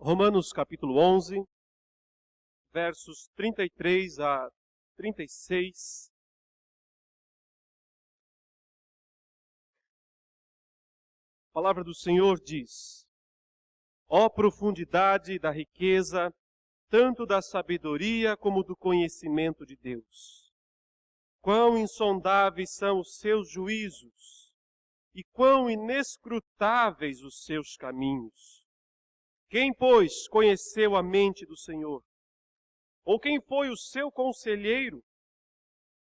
Romanos capítulo 11, versos 33 a 36. A palavra do Senhor diz: ó profundidade da riqueza, tanto da sabedoria como do conhecimento de Deus. Quão insondáveis são os seus juízos, e quão inescrutáveis os seus caminhos. Quem, pois, conheceu a mente do Senhor? Ou quem foi o seu conselheiro?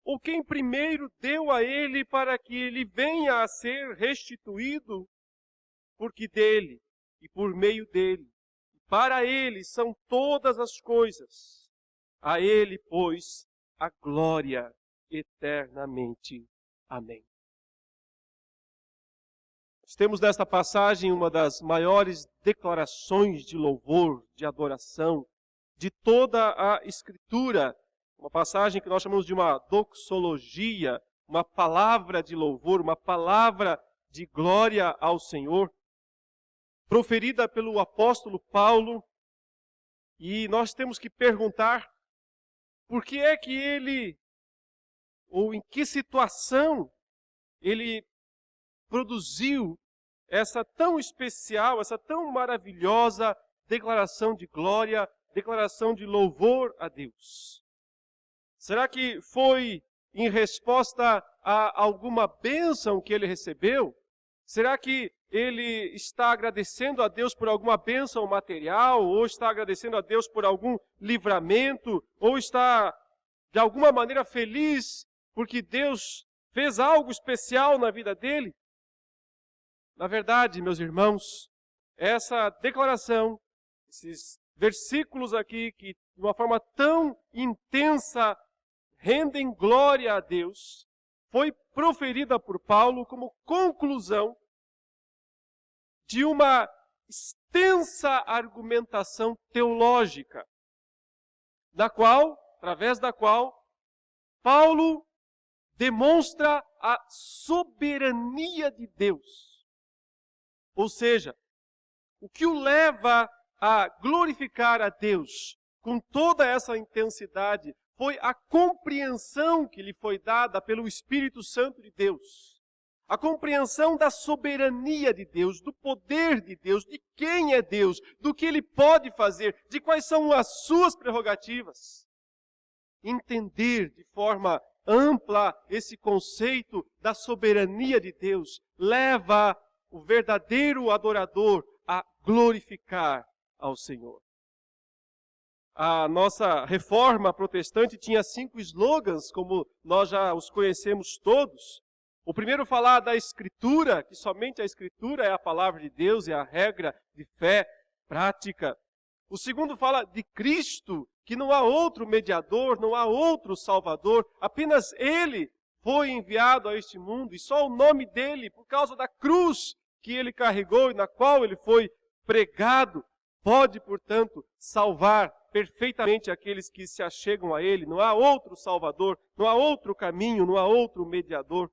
Ou quem primeiro deu a ele para que ele venha a ser restituído? Porque dele, e por meio dele, e para ele são todas as coisas. A ele, pois, a glória eternamente. Amém. Nós temos nesta passagem uma das maiores declarações de louvor, de adoração, de toda a Escritura. Uma passagem que nós chamamos de uma doxologia, uma palavra de louvor, uma palavra de glória ao Senhor, proferida pelo apóstolo Paulo. E nós temos que perguntar por que é que ele, ou em que situação ele produziu essa tão especial, essa tão maravilhosa declaração de glória, declaração de louvor a Deus. Será que foi em resposta a alguma bênção que ele recebeu? Será que ele está agradecendo a Deus por alguma bênção material? Ou está agradecendo a Deus por algum livramento? Ou está, de alguma maneira, feliz porque Deus fez algo especial na vida dele? Na verdade, meus irmãos, essa declaração, esses versículos aqui que de uma forma tão intensa rendem glória a Deus, foi proferida por Paulo como conclusão de uma extensa argumentação teológica, através da qual Paulo demonstra a soberania de Deus. Ou seja, o que o leva a glorificar a Deus com toda essa intensidade foi a compreensão que lhe foi dada pelo Espírito Santo de Deus. A compreensão da soberania de Deus, do poder de Deus, de quem é Deus, do que Ele pode fazer, de quais são as suas prerrogativas. Entender de forma ampla esse conceito da soberania de Deus leva o verdadeiro adorador a glorificar ao Senhor. A nossa reforma protestante tinha 5 slogans, como nós já os conhecemos todos. O primeiro falar da Escritura, que somente a Escritura é a palavra de Deus, é a regra de fé prática. O segundo fala de Cristo, que não há outro mediador, não há outro Salvador, apenas Ele foi enviado a este mundo, e só o nome dele, por causa da cruz que ele carregou e na qual ele foi pregado, pode, portanto, salvar perfeitamente aqueles que se achegam a ele. Não há outro Salvador, não há outro caminho, não há outro mediador.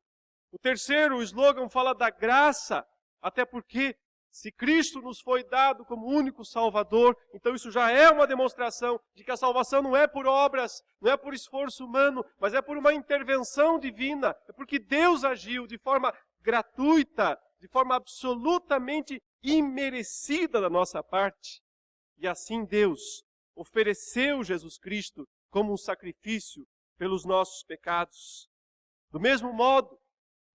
O terceiro slogan fala da graça, até porque se Cristo nos foi dado como único Salvador, então isso já é uma demonstração de que a salvação não é por obras, não é por esforço humano, mas é por uma intervenção divina, é porque Deus agiu de forma gratuita, de forma absolutamente imerecida da nossa parte. E assim Deus ofereceu Jesus Cristo como um sacrifício pelos nossos pecados. Do mesmo modo,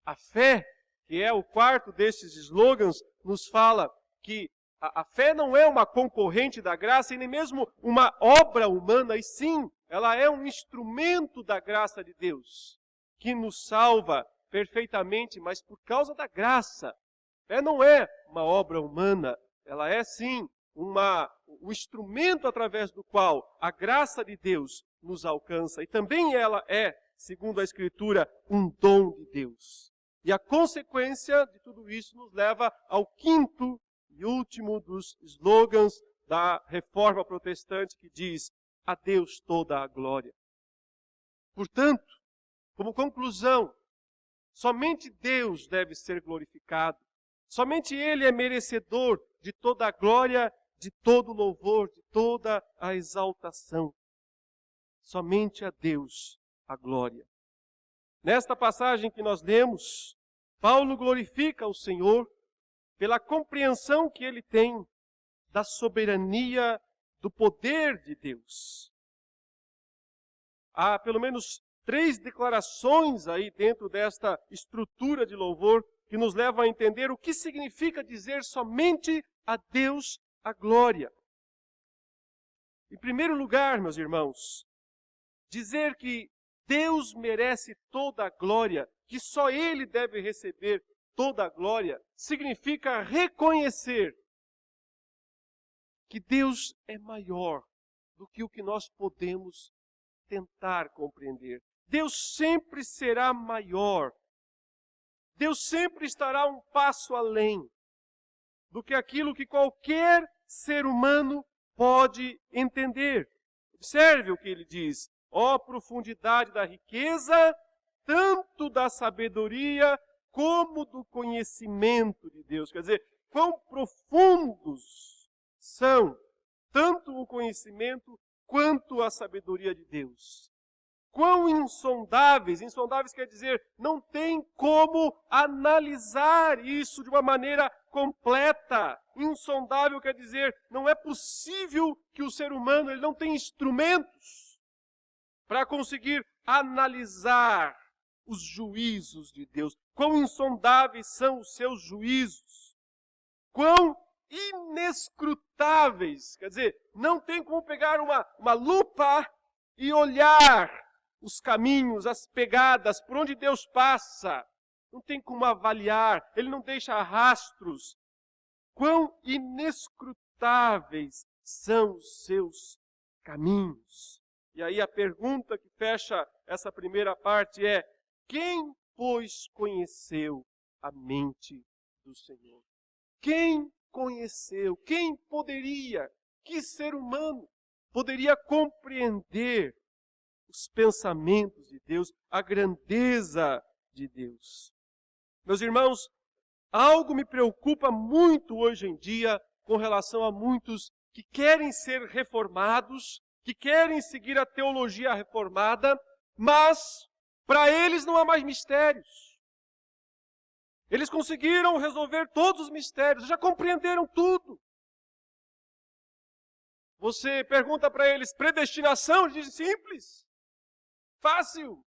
a fé, que é o quarto destes slogans, nos fala que a fé não é uma concorrente da graça e nem mesmo uma obra humana, e sim, ela é um instrumento da graça de Deus, que nos salva perfeitamente, mas por causa da graça. A fé não é uma obra humana, ela é sim um instrumento através do qual a graça de Deus nos alcança. E também ela é, segundo a Escritura, um dom de Deus. E a consequência de tudo isso nos leva ao quinto e último dos slogans da Reforma Protestante, que diz: a Deus toda a glória. Portanto, como conclusão, somente Deus deve ser glorificado. Somente Ele é merecedor de toda a glória, de todo louvor, de toda a exaltação. Somente a Deus a glória. Nesta passagem que nós lemos, Paulo glorifica o Senhor pela compreensão que ele tem da soberania do poder de Deus. Há pelo menos 3 declarações aí dentro desta estrutura de louvor que nos levam a entender o que significa dizer somente a Deus a glória. Em primeiro lugar, meus irmãos, dizer que Deus merece toda a glória, que só Ele deve receber toda a glória, significa reconhecer que Deus é maior do que o que nós podemos tentar compreender. Deus sempre será maior. Deus sempre estará um passo além do que aquilo que qualquer ser humano pode entender. Observe o que ele diz. Ó profundidade da riqueza, tanto da sabedoria como do conhecimento de Deus. Quer dizer, quão profundos são tanto o conhecimento quanto a sabedoria de Deus. Quão insondáveis, insondáveis quer dizer, não tem como analisar isso de uma maneira completa. Insondável quer dizer, não é possível que o ser humano ele não tenha instrumentos para conseguir analisar os juízos de Deus. Quão insondáveis são os seus juízos. Quão inescrutáveis, quer dizer, não tem como pegar uma lupa e olhar os caminhos, as pegadas, por onde Deus passa. Não tem como avaliar, Ele não deixa rastros. Quão inescrutáveis são os seus caminhos. E aí a pergunta que fecha essa primeira parte é: quem, pois, conheceu a mente do Senhor? Quem conheceu? Quem poderia? Que ser humano poderia compreender os pensamentos de Deus, a grandeza de Deus? Meus irmãos, algo me preocupa muito hoje em dia com relação a muitos que querem ser reformados, que querem seguir a teologia reformada, mas para eles não há mais mistérios. Eles conseguiram resolver todos os mistérios, já compreenderam tudo. Você pergunta para eles, predestinação? Eles dizem, simples, fácil.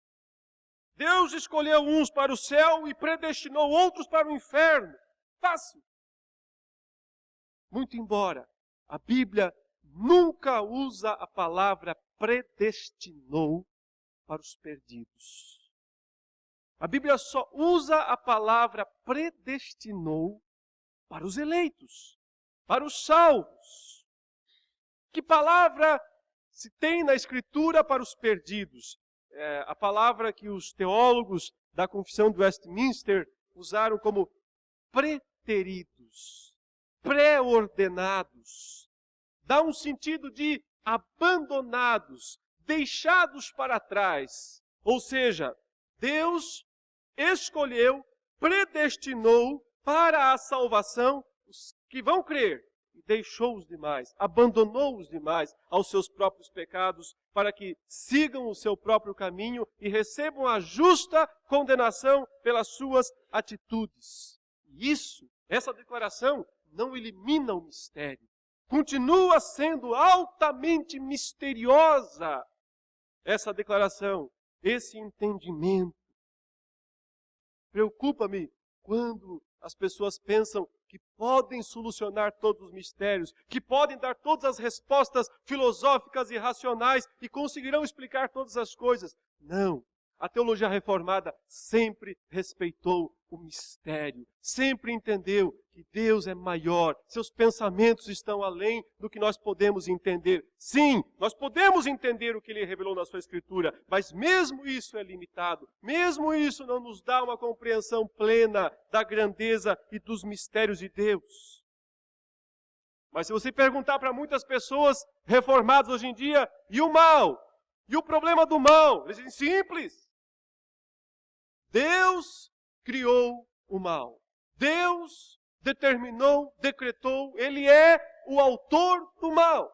Deus escolheu uns para o céu e predestinou outros para o inferno. Fácil. Muito embora a Bíblia nunca usa a palavra predestinou para os perdidos. A Bíblia só usa a palavra predestinou para os eleitos, para os salvos. Que palavra se tem na Escritura para os perdidos? A palavra que os teólogos da Confissão de Westminster usaram como preteridos, pré-ordenados. Dá um sentido de abandonados, deixados para trás. Ou seja, Deus escolheu, predestinou para a salvação os que vão crer e deixou os demais, abandonou os demais aos seus próprios pecados para que sigam o seu próprio caminho e recebam a justa condenação pelas suas atitudes. E essa declaração não elimina o mistério. Continua sendo altamente misteriosa essa declaração, esse entendimento. Preocupa-me quando as pessoas pensam que podem solucionar todos os mistérios, que podem dar todas as respostas filosóficas e racionais e conseguirão explicar todas as coisas. Não. A teologia reformada sempre respeitou o mistério, sempre entendeu que Deus é maior, seus pensamentos estão além do que nós podemos entender. Sim, nós podemos entender o que Ele revelou na sua Escritura, mas mesmo isso é limitado, mesmo isso não nos dá uma compreensão plena da grandeza e dos mistérios de Deus. Mas se você perguntar para muitas pessoas reformadas hoje em dia, e o mal? E o problema do mal? Eles dizem simples. Deus criou o mal. Deus determinou, decretou, Ele é o autor do mal.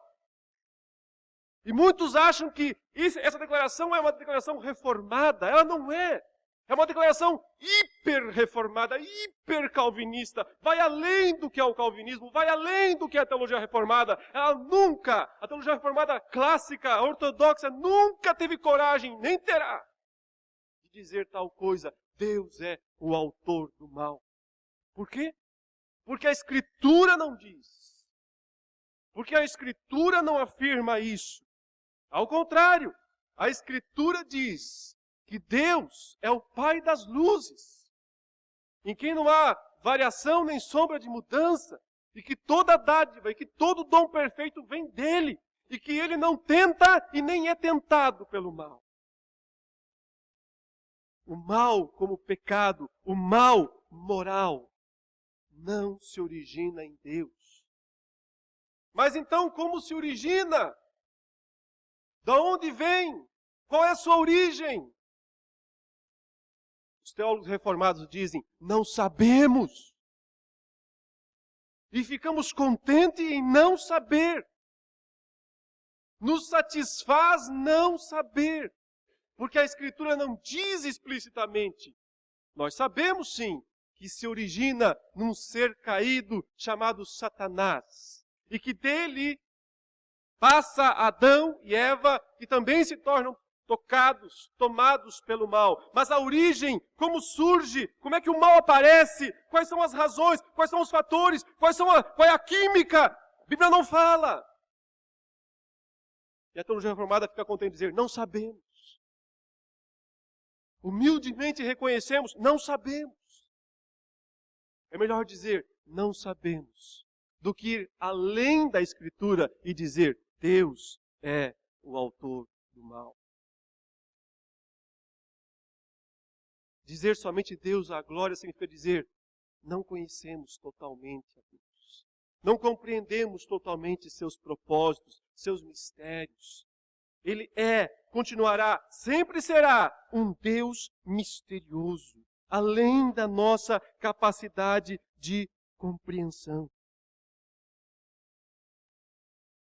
E muitos acham que essa declaração é uma declaração reformada. Ela não é. É uma declaração hiper-reformada, hiper-calvinista. Vai além do que é o calvinismo, vai além do que é a teologia reformada. Ela nunca, a teologia reformada clássica, ortodoxa, nunca teve coragem, nem terá, de dizer tal coisa. Deus é o autor do mal. Por quê? Porque a Escritura não diz. Porque a Escritura não afirma isso. Ao contrário, a Escritura diz que Deus é o Pai das luzes, em quem não há variação nem sombra de mudança, e que toda dádiva e que todo dom perfeito vem dele, e que ele não tenta e nem é tentado pelo mal. O mal como pecado, o mal moral, não se origina em Deus. Mas então como se origina? Da onde vem? Qual é a sua origem? Os teólogos reformados dizem, não sabemos. E ficamos contentes em não saber. Nos satisfaz não saber. Porque a Escritura não diz explicitamente. Nós sabemos sim, que se origina num ser caído chamado Satanás. E que dele passa Adão e Eva, que também se tornam tocados, tomados pelo mal. Mas a origem, como surge, como é que o mal aparece, quais são as razões, quais são os fatores, qual é a química, a Bíblia não fala. E a teologia reformada fica contente em dizer, não sabemos. Humildemente reconhecemos, não sabemos. É melhor dizer, não sabemos, do que ir além da Escritura e dizer, Deus é o autor do mal. Dizer somente Deus a glória significa dizer, não conhecemos totalmente a Deus. Não compreendemos totalmente seus propósitos, seus mistérios. Ele é, continuará, sempre será um Deus misterioso, além da nossa capacidade de compreensão.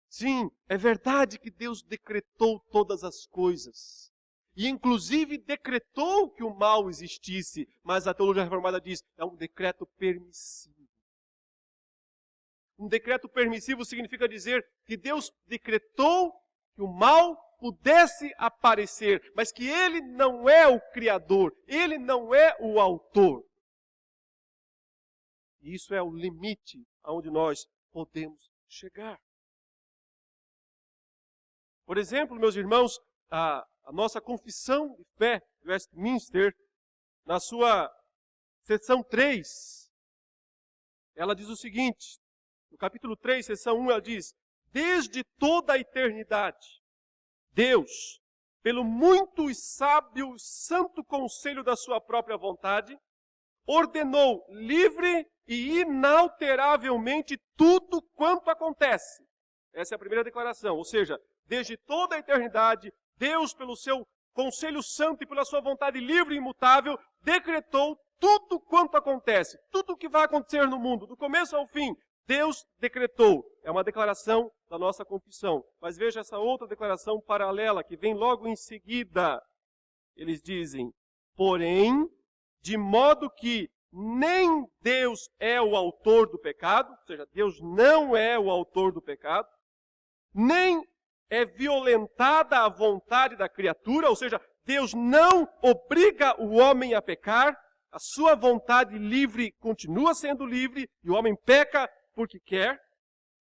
Sim, é verdade que Deus decretou todas as coisas. E inclusive decretou que o mal existisse. Mas a teologia reformada diz, é um decreto permissivo. Um decreto permissivo significa dizer que Deus decretou que o mal pudesse aparecer. Mas que Ele não é o Criador. Ele não é o autor. E isso é o limite aonde nós podemos chegar. Por exemplo, meus irmãos, a nossa confissão de fé de Westminster, na sua seção 3, ela diz o seguinte, no capítulo 3, seção 1, ela diz, desde toda a eternidade, Deus, pelo muito e sábio e santo conselho da sua própria vontade, ordenou livre e inalteravelmente tudo quanto acontece. Essa é a primeira declaração, ou seja, desde toda a eternidade, Deus, pelo seu conselho santo e pela sua vontade livre e imutável, decretou tudo quanto acontece, tudo o que vai acontecer no mundo, do começo ao fim, Deus decretou. É uma declaração da nossa confissão. Mas veja essa outra declaração paralela, que vem logo em seguida. Eles dizem, porém, de modo que nem Deus é o autor do pecado, ou seja, Deus não é o autor do pecado, nem é violentada a vontade da criatura, ou seja, Deus não obriga o homem a pecar, a sua vontade livre continua sendo livre, e o homem peca porque quer,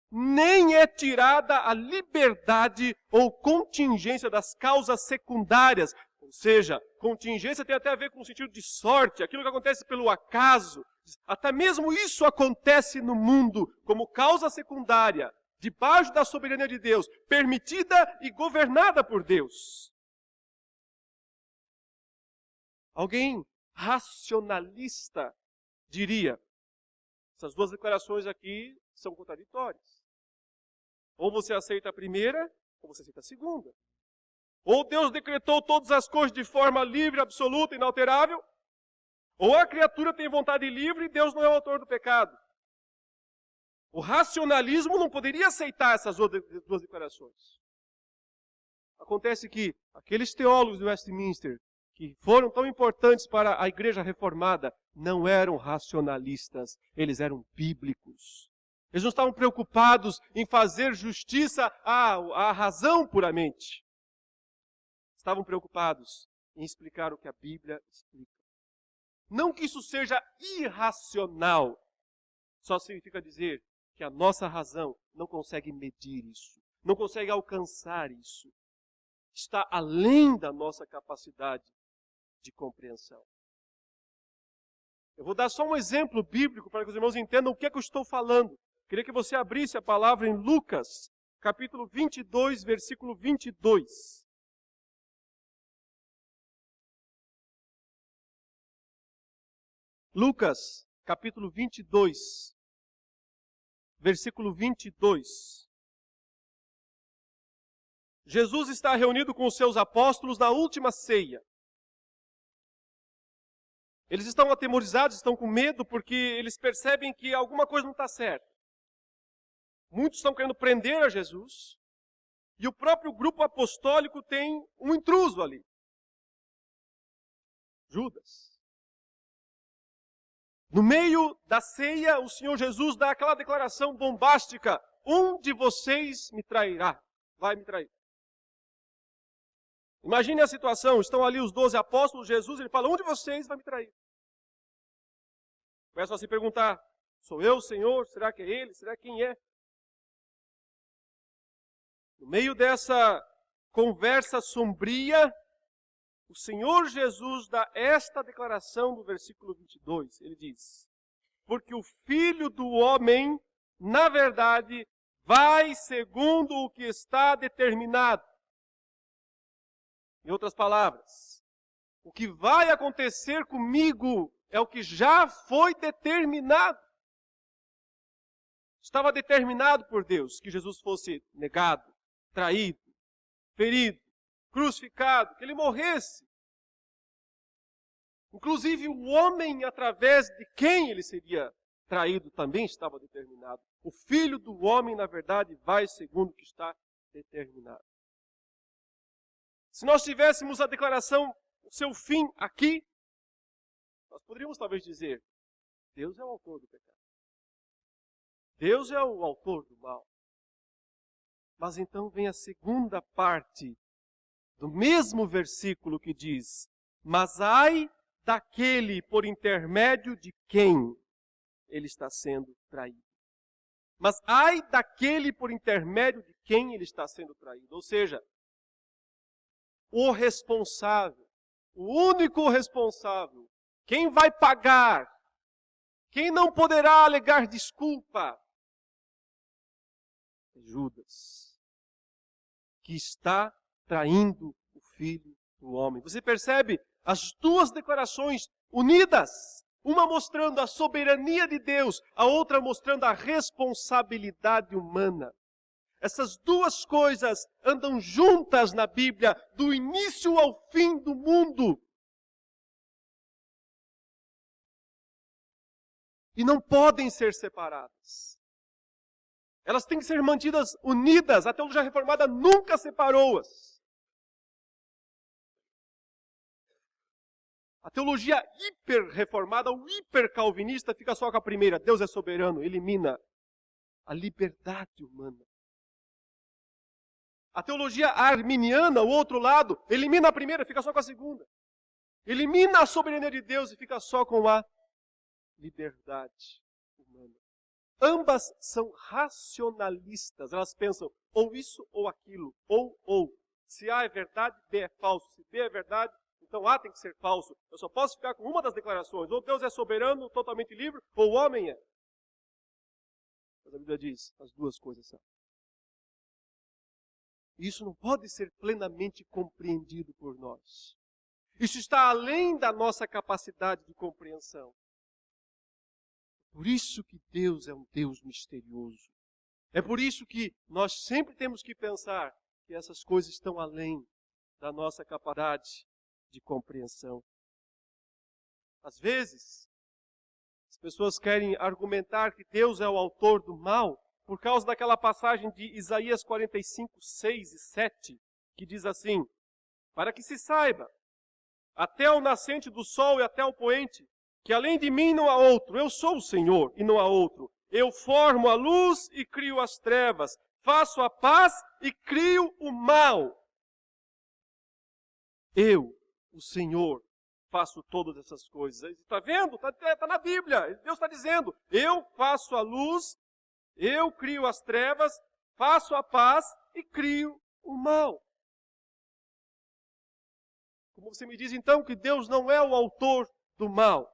nem é tirada a liberdade ou contingência das causas secundárias, ou seja, contingência tem até a ver com o sentido de sorte, aquilo que acontece pelo acaso, até mesmo isso acontece no mundo como causa secundária, debaixo da soberania de Deus, permitida e governada por Deus. Alguém racionalista diria, essas duas declarações aqui são contraditórias. Ou você aceita a primeira, ou você aceita a segunda. Ou Deus decretou todas as coisas de forma livre, absoluta, inalterável, ou a criatura tem vontade livre e Deus não é o autor do pecado. O racionalismo não poderia aceitar essas duas declarações. Acontece que aqueles teólogos de Westminster, que foram tão importantes para a igreja reformada, não eram racionalistas, eles eram bíblicos. Eles não estavam preocupados em fazer justiça à razão puramente. Estavam preocupados em explicar o que a Bíblia explica. Não que isso seja irracional, só significa dizer que a nossa razão não consegue medir isso, não consegue alcançar isso. Está além da nossa capacidade de compreensão. Eu vou dar só um exemplo bíblico para que os irmãos entendam o que é que eu estou falando. Queria que você abrisse a palavra em Lucas, capítulo 22, versículo 22. Lucas, capítulo 22, versículo 22. Jesus está reunido com os seus apóstolos na última ceia. Eles estão atemorizados, estão com medo, porque eles percebem que alguma coisa não está certa. Muitos estão querendo prender a Jesus, e o próprio grupo apostólico tem um intruso ali. Judas. No meio da ceia, o Senhor Jesus dá aquela declaração bombástica: um de vocês me trairá, vai me trair. Imagine a situação, estão ali os 12 apóstolos, Jesus, ele fala: um de vocês vai me trair. Começam a se perguntar: sou eu, Senhor? Será que é ele? Será quem é? No meio dessa conversa sombria, o Senhor Jesus dá esta declaração do versículo 22. Ele diz: porque o Filho do Homem, na verdade, vai segundo o que está determinado. Em outras palavras, o que vai acontecer comigo é o que já foi determinado. Estava determinado por Deus que Jesus fosse negado, traído, ferido, crucificado, que ele morresse. Inclusive o homem através de quem ele seria traído também estava determinado. O Filho do Homem, na verdade, vai segundo o que está determinado. Se nós tivéssemos a declaração, o seu fim aqui, nós poderíamos talvez dizer: Deus é o autor do pecado. Deus é o autor do mal. Mas então vem a segunda parte do mesmo versículo que diz: mas ai daquele por intermédio de quem ele está sendo traído. Mas ai daquele por intermédio de quem ele está sendo traído. Ou seja, o responsável, o único responsável, quem vai pagar, quem não poderá alegar desculpa, é Judas, que está traindo o Filho do Homem. Você percebe as duas declarações unidas, uma mostrando a soberania de Deus, a outra mostrando a responsabilidade humana. Essas duas coisas andam juntas na Bíblia, do início ao fim do mundo. E não podem ser separadas. Elas têm que ser mantidas unidas. A teologia reformada nunca separou-as. A teologia hiper-reformada, o hiper-calvinista, fica só com a primeira. Deus é soberano, elimina a liberdade humana. A teologia arminiana, o outro lado, elimina a primeira, fica só com a segunda. Elimina a soberania de Deus e fica só com a liberdade humana. Ambas são racionalistas. Elas pensam ou isso ou aquilo, ou. Se A é verdade, B é falso. Se B é verdade, então A tem que ser falso. Eu só posso ficar com uma das declarações. Ou Deus é soberano, totalmente livre, ou o homem é. Mas a Bíblia diz, as duas coisas são. Isso não pode ser plenamente compreendido por nós. Isso está além da nossa capacidade de compreensão. Por isso que Deus é um Deus misterioso. É por isso que nós sempre temos que pensar que essas coisas estão além da nossa capacidade de compreensão. Às vezes, as pessoas querem argumentar que Deus é o autor do mal por causa daquela passagem de Isaías 45, 6 e 7, que diz assim: para que se saiba, até o nascente do sol e até o poente, que além de mim não há outro, eu sou o Senhor e não há outro. Eu formo a luz e crio as trevas, faço a paz e crio o mal. Eu, o Senhor, faço todas essas coisas. Está vendo? Está na Bíblia. Deus está dizendo: eu faço a luz, eu crio as trevas, faço a paz e crio o mal. Como você me diz então que Deus não é o autor do mal?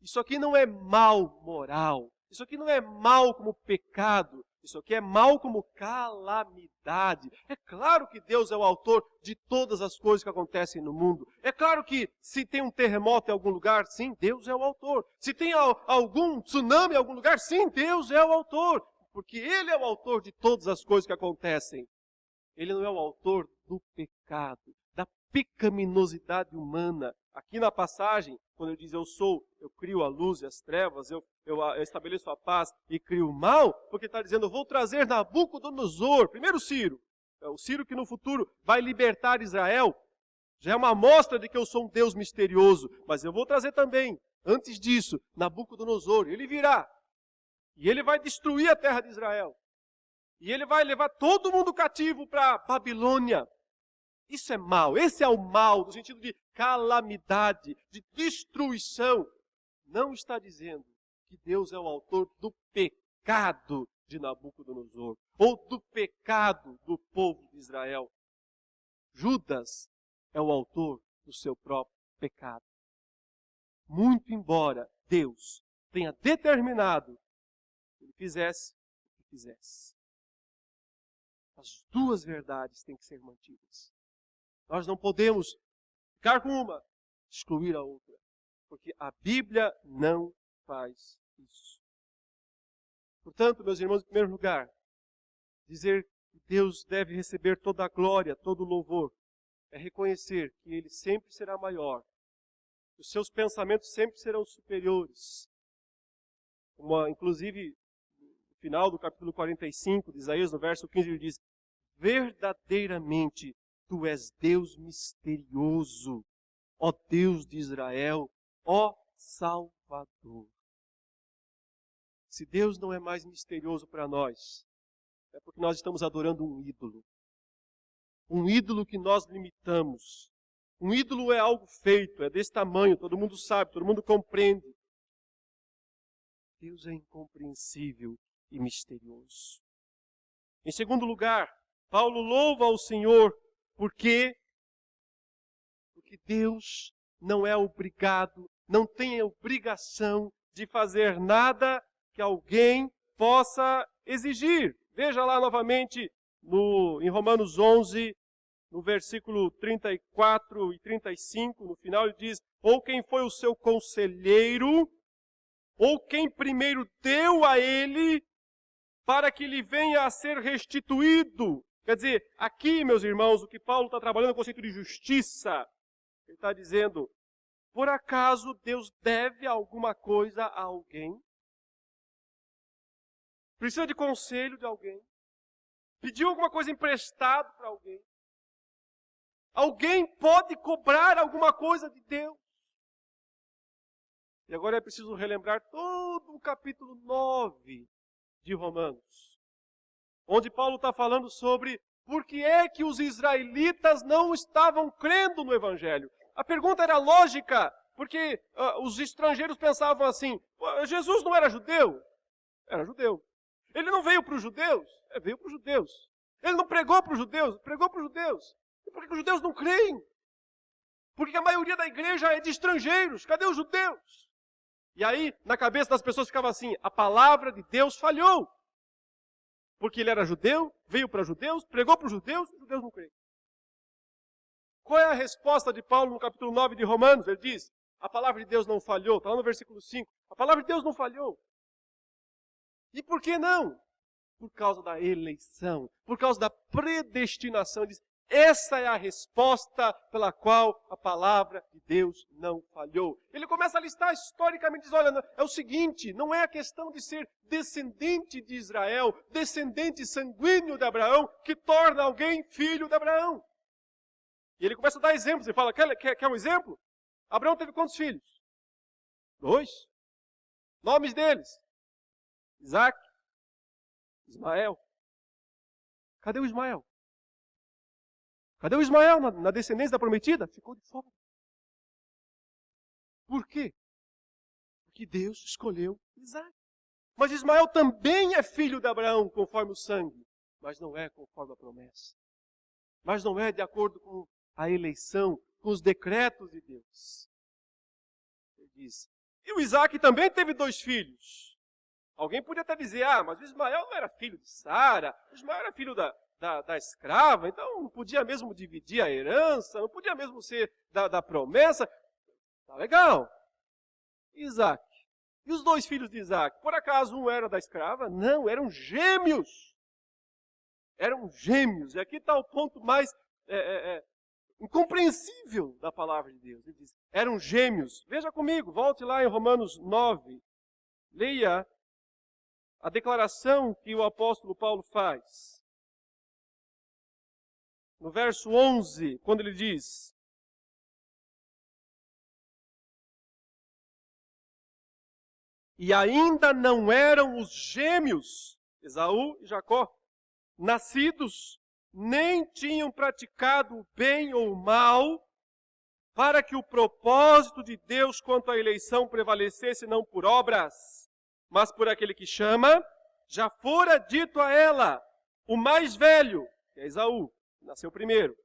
Isso aqui não é mal moral. Isso aqui não é mal como pecado. Isso aqui é mal como calamidade. É claro que Deus é o autor de todas as coisas que acontecem no mundo. É claro que se tem um terremoto em algum lugar, sim, Deus é o autor. Se tem algum tsunami em algum lugar, sim, Deus é o autor. Porque Ele é o autor de todas as coisas que acontecem. Ele não é o autor do pecado, da pecaminosidade humana. Aqui na passagem, quando ele diz eu crio a luz e as trevas, eu estabeleço a paz e crio o mal, porque está dizendo, eu vou trazer Nabucodonosor, primeiro Ciro, o Ciro que no futuro vai libertar Israel, já é uma amostra de que eu sou um Deus misterioso, mas eu vou trazer também, antes disso, Nabucodonosor, ele virá, e ele vai destruir a terra de Israel, e ele vai levar todo mundo cativo para Babilônia. Isso é mal, esse é o mal, no sentido de calamidade, de destruição. Não está dizendo que Deus é o autor do pecado de Nabucodonosor, ou do pecado do povo de Israel. Judas é o autor do seu próprio pecado. Muito embora Deus tenha determinado que ele fizesse o que fizesse. As duas verdades têm que ser mantidas. Nós não podemos ficar com uma, excluir a outra. Porque a Bíblia não faz isso. Portanto, meus irmãos, em primeiro lugar, dizer que Deus deve receber toda a glória, todo o louvor, é reconhecer que Ele sempre será maior. Os seus pensamentos sempre serão superiores. Inclusive, no final do capítulo 45 de Isaías, no verso 15, ele diz: verdadeiramente, Tu és Deus misterioso, ó Deus de Israel, ó Salvador. Se Deus não é mais misterioso para nós, é porque nós estamos adorando um ídolo. Um ídolo que nós limitamos. Um ídolo é algo feito, é desse tamanho, todo mundo sabe, todo mundo compreende. Deus é incompreensível e misterioso. Em segundo lugar, Paulo louva ao Senhor porque Deus não é obrigado, não tem a obrigação de fazer nada que alguém possa exigir. Veja lá novamente em Romanos 11, no versículo 34 e 35, no final ele diz: ou quem foi o seu conselheiro, ou quem primeiro deu a ele, para que lhe venha a ser restituído. Quer dizer, aqui, meus irmãos, o que Paulo está trabalhando é o conceito de justiça. Ele está dizendo, por acaso Deus deve alguma coisa a alguém? Precisa de conselho de alguém? Pediu alguma coisa emprestado para alguém? Alguém pode cobrar alguma coisa de Deus? E agora é preciso relembrar todo o capítulo 9 de Romanos, onde Paulo está falando sobre por que é que os israelitas não estavam crendo no Evangelho. A pergunta era lógica, porque os estrangeiros pensavam assim, Jesus não era judeu? Era judeu. Ele não veio para os judeus? Veio para os judeus. Ele não pregou para os judeus? Pregou para os judeus. E por que os judeus não creem? Porque a maioria da igreja é de estrangeiros. Cadê os judeus? E aí, na cabeça das pessoas ficava assim, a palavra de Deus falhou. Porque ele era judeu, veio para judeus, pregou para os judeus não creem. Qual é a resposta de Paulo no capítulo 9 de Romanos? Ele diz, a palavra de Deus não falhou. Está lá no versículo 5. A palavra de Deus não falhou. E por que não? Por causa da eleição, por causa da predestinação. Ele diz, Essa é a resposta pela qual a palavra de Deus não falhou. Ele começa a listar historicamente, diz, olha, é o seguinte, não é a questão de ser descendente de Israel, descendente sanguíneo de Abraão, que torna alguém filho de Abraão. E ele começa a dar exemplos, ele fala, quer um exemplo? Abraão teve quantos filhos? 2. Nomes deles, Isaac, Ismael. Cadê o Ismael? Cadê o Ismael na descendência da prometida? Ficou de fora. Por quê? Porque Deus escolheu Isaac. Mas Ismael também é filho de Abraão, conforme o sangue, mas não é conforme a promessa. Mas não é de acordo com a eleição, com os decretos de Deus. Ele diz, e o Isaac também teve 2 filhos. Alguém podia até dizer, mas o Ismael não era filho de Sara, o Ismael era filho da escrava, então não podia mesmo dividir a herança, não podia mesmo ser da promessa. Tá legal. Isaac. E os 2 filhos de Isaac? Por acaso um era da escrava? Não, eram gêmeos. Eram gêmeos. E aqui está o ponto mais incompreensível da palavra de Deus. Ele diz, eram gêmeos. Veja comigo, volte lá em Romanos 9. Leia a declaração que o apóstolo Paulo faz. No verso 11, quando ele diz, e ainda não eram os gêmeos, Esaú e Jacó, nascidos, nem tinham praticado o bem ou o mal, para que o propósito de Deus quanto à eleição prevalecesse não por obras, mas por aquele que chama, já fora dito a ela, o mais velho, que é Esaú, que nasceu primeiro,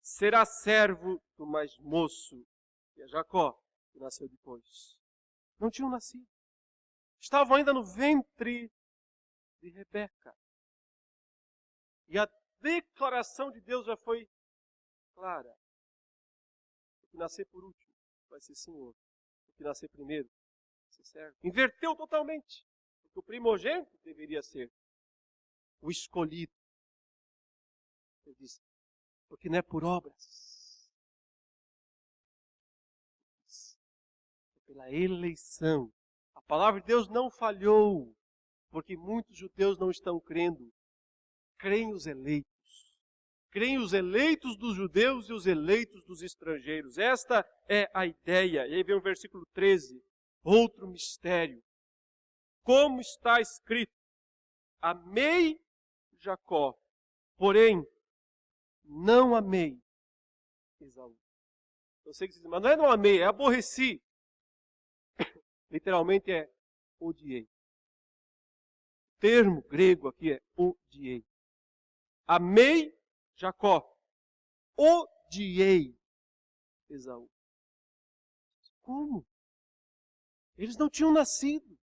será servo do mais moço, que é Jacó, que nasceu depois. Não tinham nascido. Estavam ainda no ventre de Rebeca. E a declaração de Deus já foi clara. O que nascer por último vai ser senhor. O que nascer primeiro vai ser servo. Inverteu totalmente. Porque o primogênito deveria ser o escolhido. Ele diz, porque não é por obras. É pela eleição. A palavra de Deus não falhou, porque muitos judeus não estão crendo. Creem os eleitos. Creem os eleitos dos judeus e os eleitos dos estrangeiros. Esta é a ideia. E aí vem o versículo 13. Outro mistério. Como está escrito, amei Jacó, porém não amei Esaú. Eu sei que vocês dizem, mas não é não amei, é aborreci. Literalmente é odiei. O termo grego aqui é odiei. Amei Jacó, odiei Esaú. Como? Eles não tinham nascido.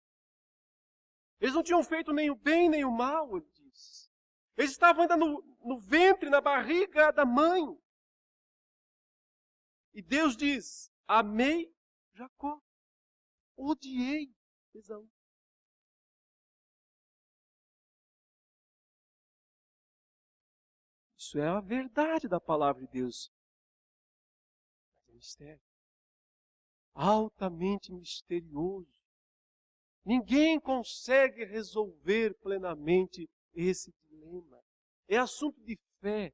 Eles não tinham feito nem o bem nem o mal, ele diz. Eles estavam ainda no ventre, na barriga da mãe. E Deus diz, amei Jacó, odiei Esaú. Isso é a verdade da palavra de Deus. Mas é mistério. Altamente misterioso. Ninguém consegue resolver plenamente esse dilema. É assunto de fé.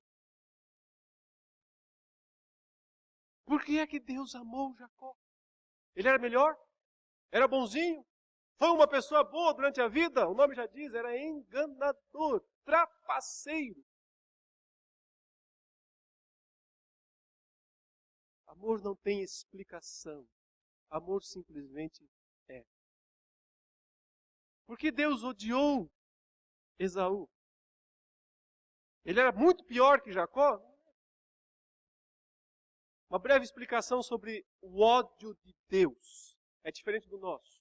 Por que é que Deus amou Jacó? Ele era melhor? Era bonzinho? Foi uma pessoa boa durante a vida? O nome já diz, era enganador, trapaceiro. Amor não tem explicação. Amor simplesmente é. Por que Deus odiou Esaú? Ele era muito pior que Jacó? Uma breve explicação sobre o ódio de Deus. É diferente do nosso.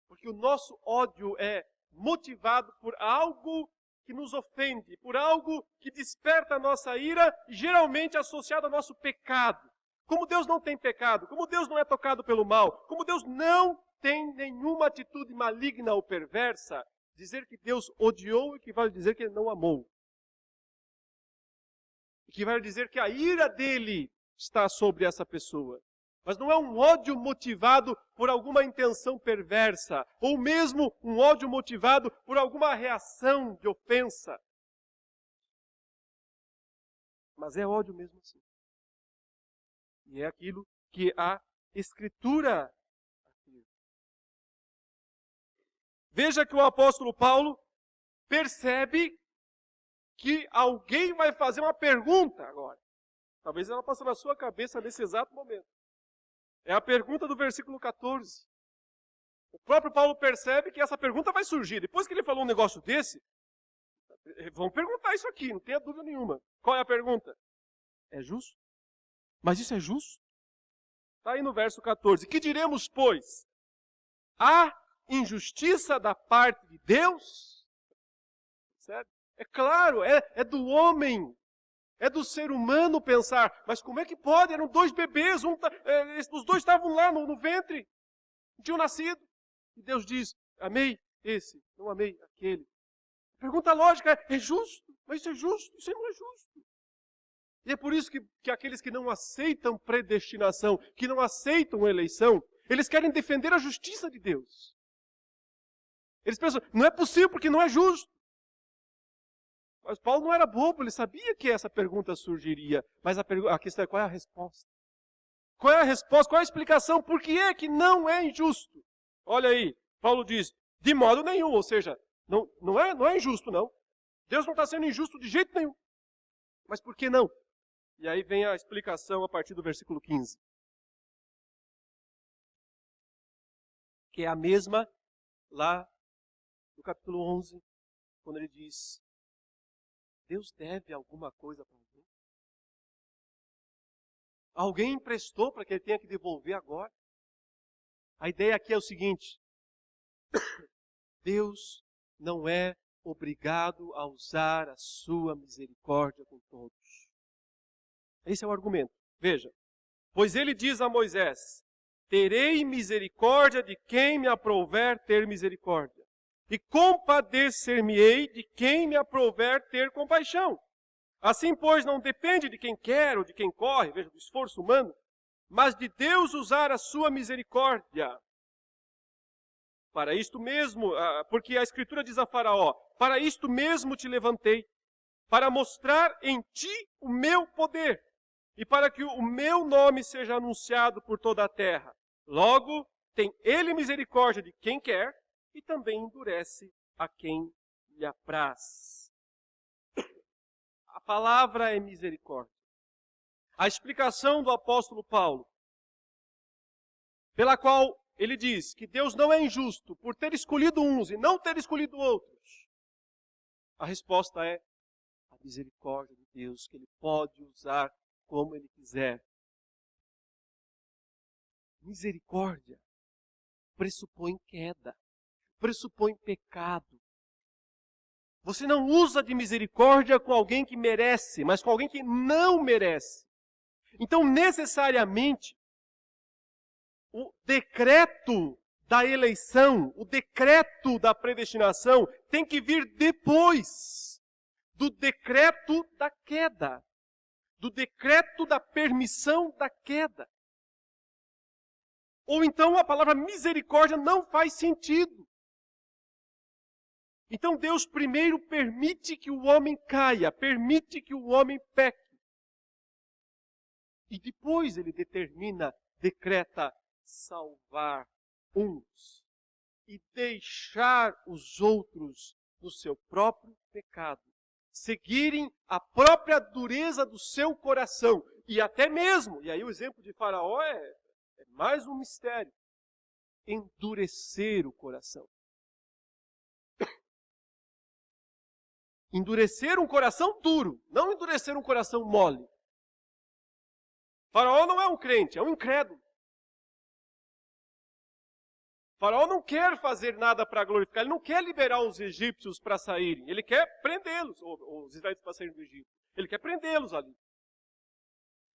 Porque o nosso ódio é motivado por algo que nos ofende, por algo que desperta a nossa ira, geralmente associado ao nosso pecado. Como Deus não tem pecado, como Deus não é tocado pelo mal, como Deus não tem nenhuma atitude maligna ou perversa, dizer que Deus odiou equivale a dizer que Ele não amou. que vai dizer que a ira dele está sobre essa pessoa. Mas não é um ódio motivado por alguma intenção perversa, ou mesmo um ódio motivado por alguma reação de ofensa. Mas é ódio mesmo assim. E é aquilo que a Escritura afirma. Veja que o apóstolo Paulo percebe que alguém vai fazer uma pergunta agora. Talvez ela passe na sua cabeça nesse exato momento. É a pergunta do versículo 14. O próprio Paulo percebe que essa pergunta vai surgir. Depois que ele falou um negócio desse, vão perguntar isso aqui, não tenha dúvida nenhuma. Qual é a pergunta? É justo? Mas isso é justo? Está aí no verso 14. Que diremos, pois? Há injustiça da parte de Deus? Certo? É claro, é do homem. É do ser humano pensar, mas como é que pode? Eram dois bebês, os dois estavam lá no ventre, tinham nascido. E Deus diz, amei esse, não amei aquele. A pergunta lógica é justo? Mas isso é justo? Isso não é justo. E é por isso que aqueles que não aceitam predestinação, que não aceitam eleição, eles querem defender a justiça de Deus. Eles pensam, não é possível porque não é justo. Mas Paulo não era bobo, ele sabia que essa pergunta surgiria. Mas a questão é, qual é a resposta? Qual é a resposta? Qual é a explicação? Por que é que não é injusto? Olha aí, Paulo diz, de modo nenhum, ou seja, não é injusto não. Deus não está sendo injusto de jeito nenhum. Mas por que não? E aí vem a explicação a partir do versículo 15. Que é a mesma lá no capítulo 11, quando ele diz, Deus deve alguma coisa para alguém? Alguém emprestou para que ele tenha que devolver agora? A ideia aqui é o seguinte, Deus não é obrigado a usar a sua misericórdia com todos. Esse é o argumento. Veja, pois ele diz a Moisés, terei misericórdia de quem me aprouver ter misericórdia, e compadecer-me-ei de quem me aprouver ter compaixão. Assim, pois, não depende de quem quer ou de quem corre, veja, do esforço humano, mas de Deus usar a sua misericórdia. Para isto mesmo, porque a Escritura diz a Faraó, para isto mesmo te levantei, para mostrar em ti o meu poder, e para que o meu nome seja anunciado por toda a terra. Logo, tem ele misericórdia de quem quer, e também endurece a quem lhe apraz. A palavra é misericórdia. A explicação do apóstolo Paulo, pela qual ele diz que Deus não é injusto por ter escolhido uns e não ter escolhido outros. A resposta é a misericórdia de Deus, que ele pode usar como ele quiser. Misericórdia pressupõe queda, pressupõe pecado. Você não usa de misericórdia com alguém que merece, mas com alguém que não merece. Então, necessariamente, o decreto da eleição, o decreto da predestinação tem que vir depois do decreto da queda, do decreto da permissão da queda. Ou então a palavra misericórdia não faz sentido. Então Deus primeiro permite que o homem caia, permite que o homem peque. E depois ele decreta salvar uns e deixar os outros no seu próprio pecado, seguirem a própria dureza do seu coração e até mesmo, e aí o exemplo de Faraó é mais um mistério, endurecer o coração. Endurecer um coração duro, não endurecer um coração mole. Faraó não é um crente, é um incrédulo. Faraó não quer fazer nada para glorificar, ele não quer liberar os egípcios para saírem, ele quer prendê-los, ou os israelitas para saírem do Egito. Ele quer prendê-los ali.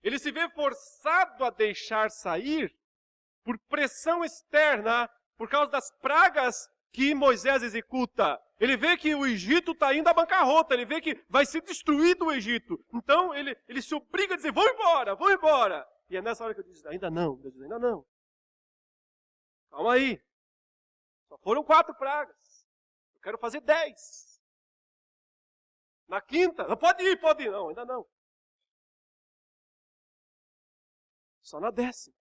Ele se vê forçado a deixar sair por pressão externa, por causa das pragas que Moisés executa? Ele vê que o Egito está indo à bancarrota, ele vê que vai ser destruído o Egito. Então ele se obriga a dizer, vão embora, vão embora. E é nessa hora que eu disse, ainda não, Deus diz, ainda não. Calma aí. Só foram 4 pragas. Eu quero fazer 10. Na quinta, não pode ir. Não, ainda não. Só na 10ª.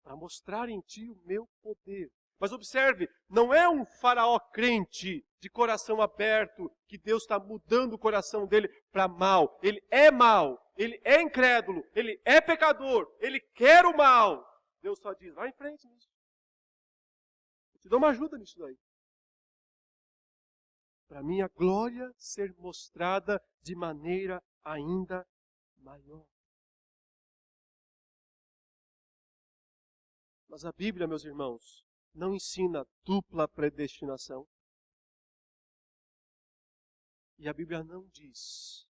Para mostrar em ti o meu poder. Mas observe, não é um faraó crente, de coração aberto, que Deus está mudando o coração dele para mal. Ele é mal, ele é incrédulo, ele é pecador, ele quer o mal. Deus só diz, vai em frente nisso. Eu te dou uma ajuda nisso daí. Para minha glória ser mostrada de maneira ainda maior. Mas a Bíblia, meus irmãos, não ensina dupla predestinação. E a Bíblia não diz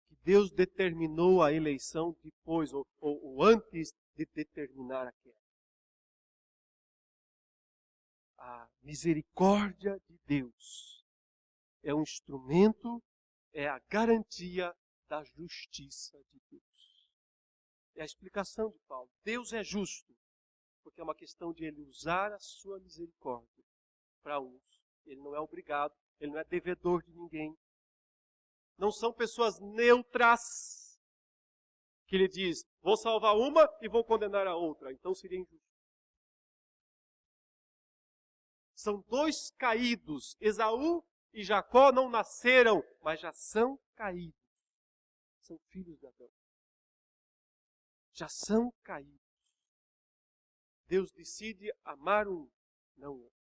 que Deus determinou a eleição depois ou antes de determinar a queda. A misericórdia de Deus é um instrumento, é a garantia da justiça de Deus. É a explicação de Paulo. Deus é justo, porque é uma questão de ele usar a sua misericórdia para uns. Ele não é obrigado, ele não é devedor de ninguém. Não são pessoas neutras que ele diz, vou salvar uma e vou condenar a outra. Então seria injusto. São 2 caídos. Esaú e Jacó não nasceram, mas já são caídos. São filhos de Adão. Já são caídos. Deus decide amar um, não outro.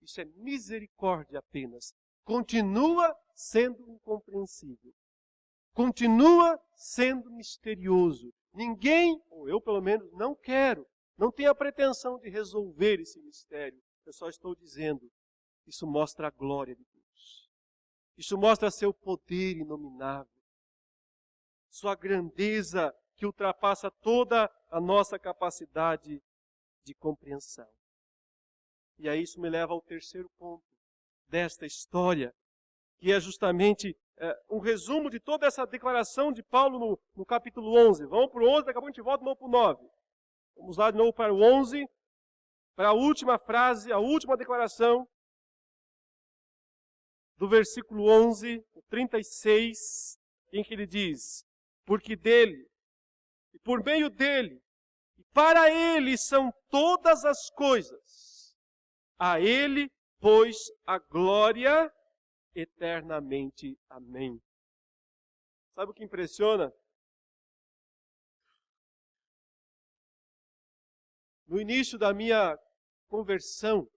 Isso é misericórdia apenas. Continua sendo incompreensível. Continua sendo misterioso. Ninguém, ou eu pelo menos, não quero, não tenho a pretensão de resolver esse mistério. Eu só estou dizendo, isso mostra a glória de Deus. Isso mostra seu poder inominável. Sua grandeza que ultrapassa toda a nossa capacidade de compreensão. E aí isso me leva ao terceiro ponto desta história, que é justamente um resumo de toda essa declaração de Paulo no capítulo 11. Vamos para o 11, daqui a pouco a gente volta de novo para o 9. Vamos lá de novo para o 11, para a última frase, a última declaração do versículo 11, o 36, em que ele diz, porque dele, e por meio dele, e para ele são todas as coisas. A ele, pois, a glória eternamente. Amém. Sabe o que impressiona? No início da minha conversão,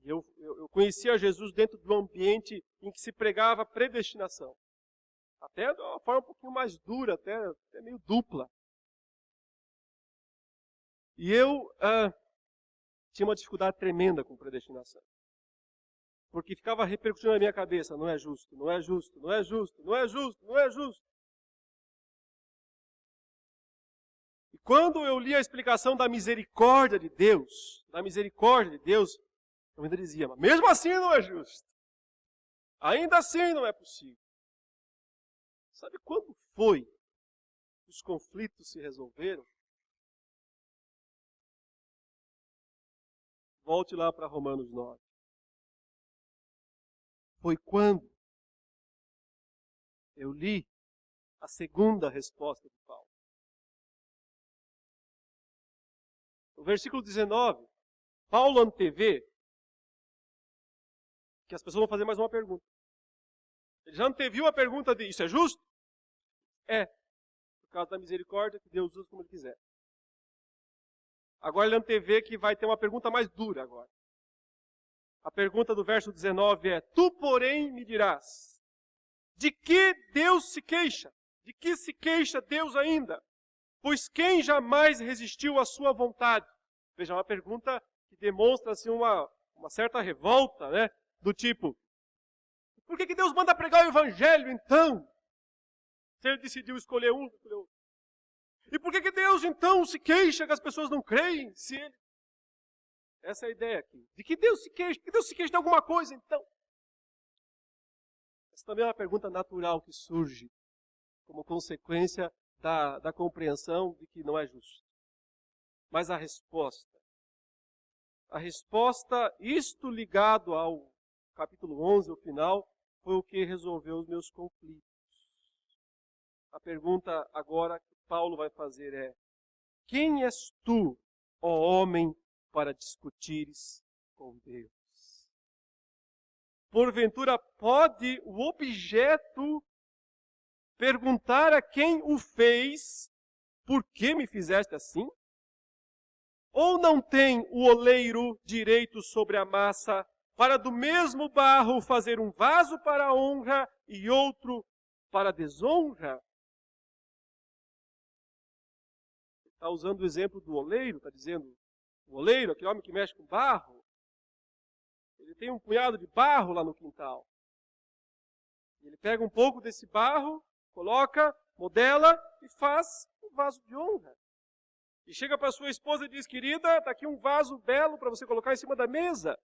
eu conhecia Jesus dentro de um ambiente em que se pregava predestinação. Até de uma forma um pouquinho mais dura, até meio dupla. E eu tinha uma dificuldade tremenda com predestinação. Porque ficava repercutindo na minha cabeça, não é justo, não é justo, não é justo, não é justo, não é justo. E quando eu li a explicação da misericórdia de Deus, eu ainda dizia, mas mesmo assim não é justo. Ainda assim não é possível. Sabe quando foi que os conflitos se resolveram? Volte lá para Romanos 9. Foi quando eu li a segunda resposta de Paulo. No versículo 19, Paulo antevê que as pessoas vão fazer mais uma pergunta. Ele já anteviu a pergunta de, isso é justo? É, por causa da misericórdia que Deus usa como Ele quiser. Agora ele antevê que vai ter uma pergunta mais dura agora. A pergunta do verso 19 é, tu, porém, me dirás, de que Deus se queixa? De que se queixa Deus ainda? Pois quem jamais resistiu à sua vontade? Veja, uma pergunta que demonstra assim, uma certa revolta, né? Do tipo, por que Deus manda pregar o evangelho então? Se ele decidiu escolher um, escolheu outro. E por que Deus então se queixa que as pessoas não creem? Se ele... Essa é a ideia aqui. De que Deus se queixa? Porque Deus se queixa de alguma coisa, então. Essa também é uma pergunta natural que surge como consequência da compreensão de que não é justo. Mas a resposta, isto ligado ao capítulo 11, o final, foi o que resolveu os meus conflitos. A pergunta agora que Paulo vai fazer é: quem és tu, ó homem, para discutires com Deus? Porventura pode o objeto perguntar a quem o fez: por que me fizeste assim? Ou não tem o oleiro direito sobre a massa para do mesmo barro fazer um vaso para a honra e outro para a desonra? Está usando o exemplo do oleiro, está dizendo, o oleiro, aquele homem que mexe com barro, ele tem um punhado de barro lá no quintal. Ele pega um pouco desse barro, coloca, modela e faz um vaso de honra. E chega para sua esposa e diz: querida, está aqui um vaso belo para você colocar em cima da mesa.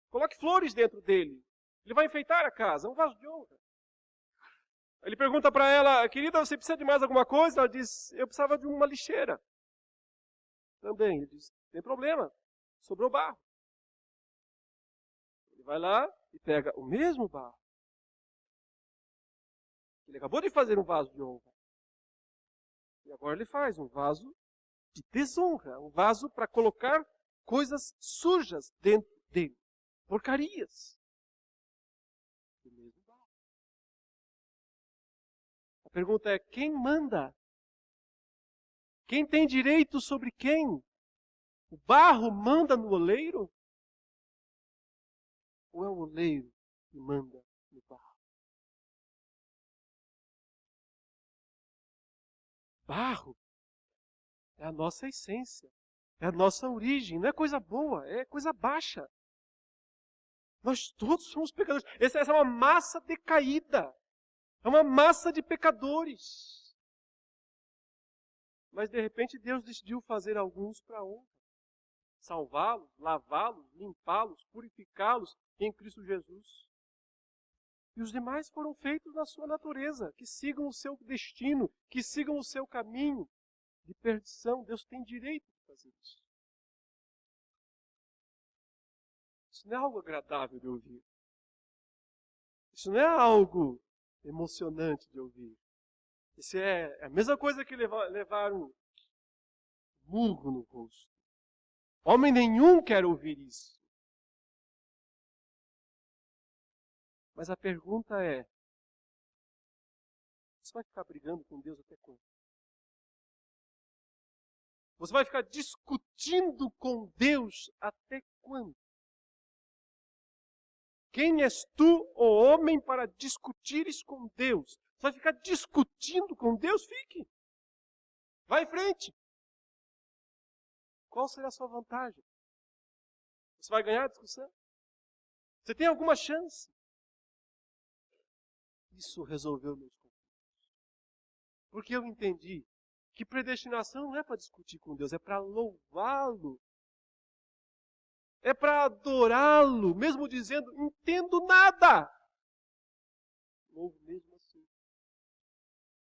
Coloque flores dentro dele. Ele vai enfeitar a casa, é um vaso de honra. Ele pergunta para ela: querida, você precisa de mais alguma coisa? Ela diz: eu precisava de uma lixeira. Também, ele diz: não tem problema, sobrou barro. Ele vai lá e pega o mesmo barro. Ele acabou de fazer um vaso de honra. E agora ele faz um vaso de desonra, um vaso para colocar coisas sujas dentro dele, porcarias. Do mesmo barro. A pergunta é: quem manda? Quem tem direito sobre quem? O barro manda no oleiro? Ou é o oleiro que manda no barro? Barro é a nossa essência, é a nossa origem, não é coisa boa, é coisa baixa. Nós todos somos pecadores. Essa é uma massa decaída, é uma massa de pecadores. Mas de repente Deus decidiu fazer alguns para honra, salvá-los, lavá-los, limpá-los, purificá-los em Cristo Jesus. E os demais foram feitos na sua natureza, que sigam o seu destino, que sigam o seu caminho de perdição. Deus tem direito de fazer isso. Isso não é algo agradável de ouvir. Isso não é algo emocionante de ouvir. Isso é a mesma coisa que levar um murro no rosto. Homem nenhum quer ouvir isso. Mas a pergunta é: você vai ficar brigando com Deus até quando? Você vai ficar discutindo com Deus até quando? Quem és tu, ó homem, para discutires com Deus? Você vai ficar discutindo com Deus? Fique. Vai em frente. Qual será a sua vantagem? Você vai ganhar a discussão? Você tem alguma chance? Isso resolveu meus conflitos. Porque eu entendi que predestinação não é para discutir com Deus, é para louvá-lo. É para adorá-lo, mesmo dizendo: entendo nada. Louvo mesmo assim.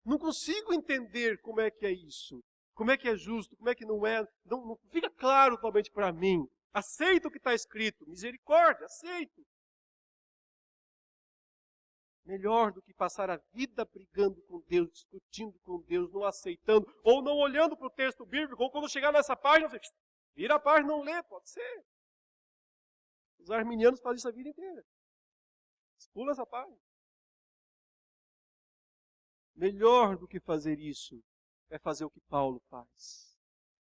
Não consigo entender como é que é isso. Como é que é justo, como é que não é. Não fica claro totalmente para mim. Aceito o que está escrito. Misericórdia, aceito. Melhor do que passar a vida brigando com Deus, discutindo com Deus, não aceitando, ou não olhando para o texto bíblico, ou quando chegar nessa página, você vira a página e não lê, pode ser. Os arminianos fazem isso a vida inteira. Pula essa página. Melhor do que fazer isso é fazer o que Paulo faz.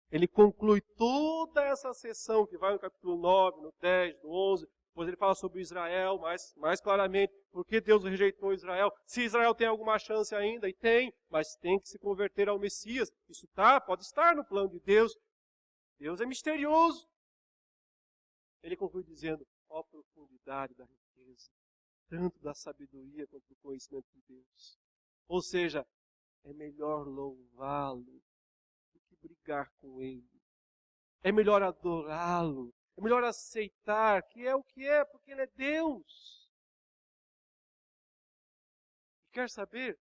Ele conclui toda essa sessão que vai no capítulo 9, no 10, no 11, depois ele fala sobre Israel mais claramente, por que Deus rejeitou Israel, se Israel tem alguma chance ainda, e tem, mas tem que se converter ao Messias. Isso pode estar no plano de Deus. Deus é misterioso. Ele conclui dizendo: ó profundidade da riqueza, tanto da sabedoria quanto do conhecimento de Deus. Ou seja, é melhor louvá-lo do que brigar com ele. É melhor adorá-lo É melhor aceitar que é o que é, porque Ele é Deus. E quer saber?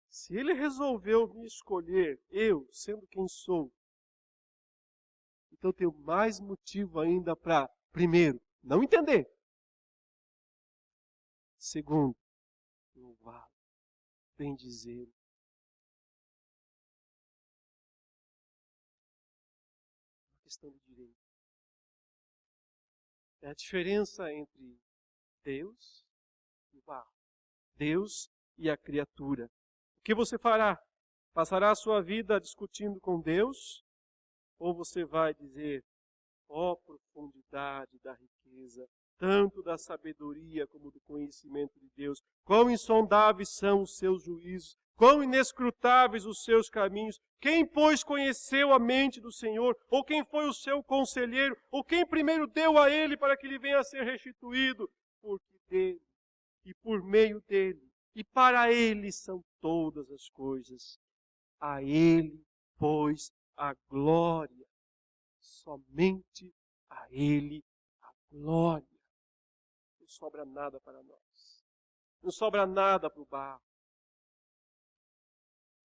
Se Ele resolveu me escolher, eu, sendo quem sou, então eu tenho mais motivo ainda para, primeiro, não entender. Segundo, louvá-lo, bendizê-lo. Uma questão de direito. É a diferença entre Deus e o barro. Deus e a criatura. O que você fará? Passará a sua vida discutindo com Deus? Ou você vai dizer, ó profundidade da riqueza, tanto da sabedoria como do conhecimento de Deus, quão insondáveis são os seus juízos, quão inescrutáveis os seus caminhos. Quem, pois, conheceu a mente do Senhor? Ou quem foi o seu conselheiro? Ou quem primeiro deu a ele para que lhe venha a ser restituído? Porque dele, e por meio dele, e para ele são todas as coisas. A ele, pois, a glória. Somente a ele a glória. Não sobra nada para nós. Não sobra nada para o barro.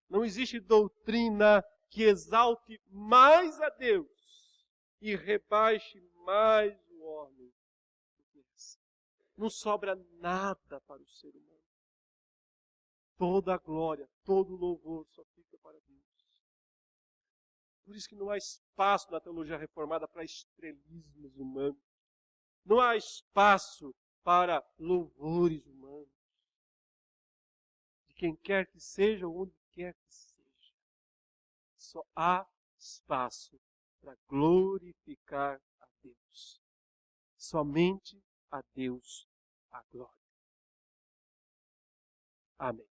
Não existe doutrina que exalte mais a Deus e rebaixe mais o homem do que essa. Não sobra nada para o ser humano. Toda a glória, todo o louvor só fica para Deus. Por isso que não há espaço na teologia reformada para estrelismos humanos. Não há espaço para louvores humanos. De quem quer que seja, onde quer que seja. Só há espaço para glorificar a Deus. Somente a Deus a glória. Amém.